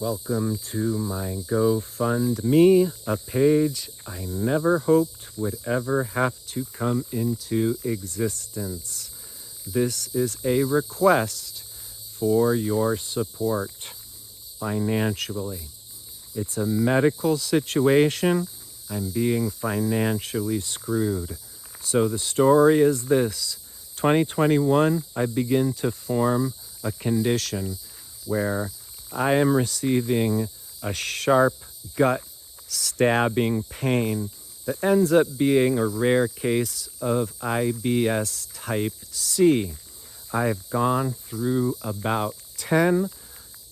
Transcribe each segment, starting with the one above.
Welcome to my GoFundMe, a page I never hoped would ever have to come into existence. This is a request for your support financially. It's a medical situation. I'm being financially screwed. So the story is this. 2021, I begin to form a condition where I am receiving a sharp gut stabbing pain that ends up being a rare case of IBS type C. I've gone through about 10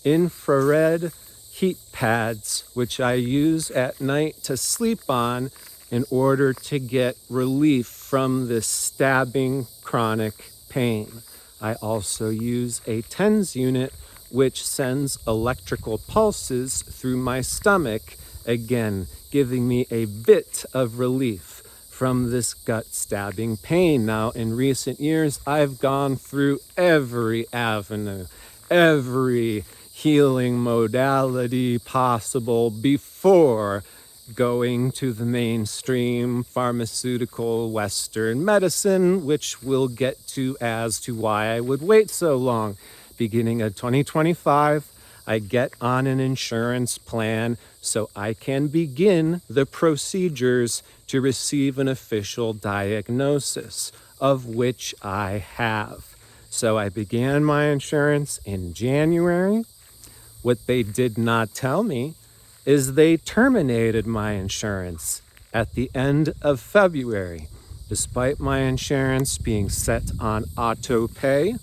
infrared heat pads, which I use at night to sleep on in order to get relief from this stabbing chronic pain. I also use a TENS unit, which sends electrical pulses through my stomach, again, giving me a bit of relief from this gut stabbing pain. Now, in recent years, I've gone through every avenue, every healing modality possible before going to the mainstream pharmaceutical Western medicine, which we'll get to as to why I would wait so long. Beginning of 2025, I get on an insurance plan so I can begin the procedures to receive an official diagnosis, of which I have. So I began my insurance in January. What they did not tell me is they terminated my insurance at the end of February, despite my insurance being set on auto pay.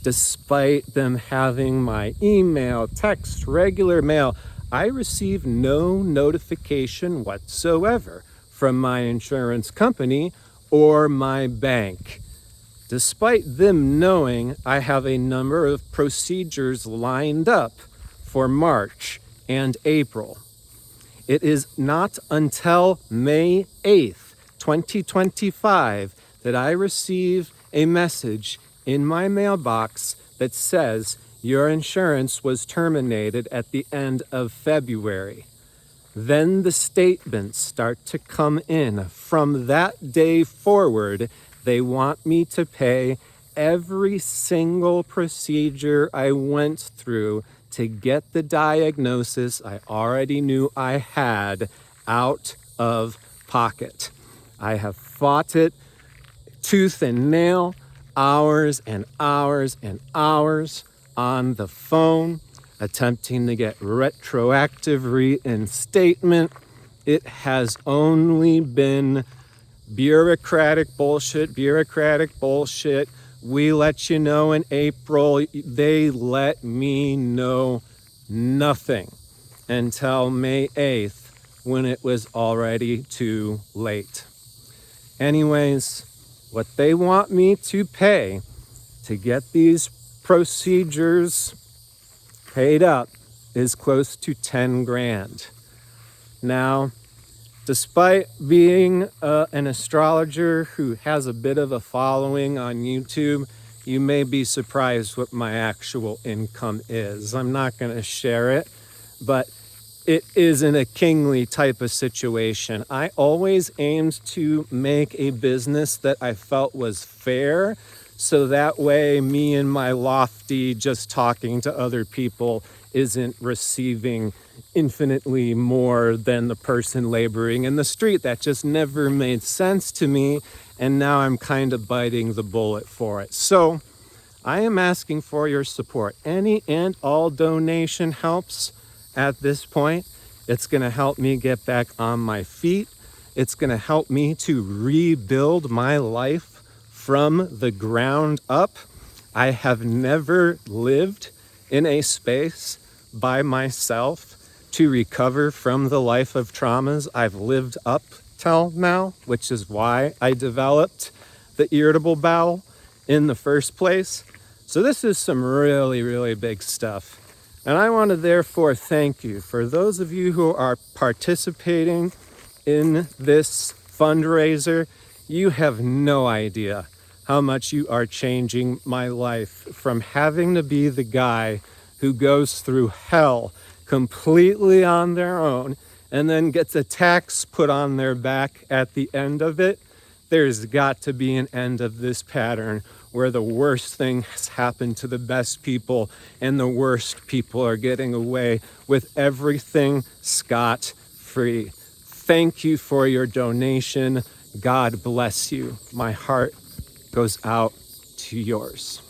Despite them having my email, text, regular mail, I received no notification whatsoever from my insurance company or my bank. Despite them knowing I have a number of procedures lined up for March and April. It is not until May 8th, 2025, that I receive a message in my mailbox that says your insurance was terminated at the end of February. Then the statements start to come in. From that day forward, they want me to pay every single procedure I went through to get the diagnosis I already knew I had out of pocket. I have fought it tooth and nail, hours and hours and hours on the phone, attempting to get retroactive reinstatement. It has only been bureaucratic bullshit. We let you know in April. They let me know nothing until May 8th, when it was already too late. Anyways, what they want me to pay to get these procedures paid up is close to 10 grand. Now, despite being an astrologer who has a bit of a following on YouTube, you may be surprised what my actual income is. I'm not going to share it, but it isn't a kingly type of situation. I always aimed to make a business that I felt was fair, so that way me and my lofty just talking to other people isn't receiving infinitely more than the person laboring in the street. That just never made sense to me, and now I'm kind of biting the bullet for it. So I am asking for your support. Any and all donation helps at this point. It's going to help me get back on my feet. It's going to help me to rebuild my life from the ground up. I have never lived in a space by myself to recover from the life of traumas I've lived up till now, which is why I developed the irritable bowel in the first place. So this is some really, really big stuff. And I want to therefore thank you for those of you who are participating in this fundraiser. You have no idea how much you are changing my life from having to be the guy who goes through hell completely on their own and then gets a tax put on their back at the end of it, there's got to be an end of this pattern where the worst thing has happened to the best people and the worst people are getting away with everything scot-free. Thank you for your donation. God bless you. My heart goes out to yours.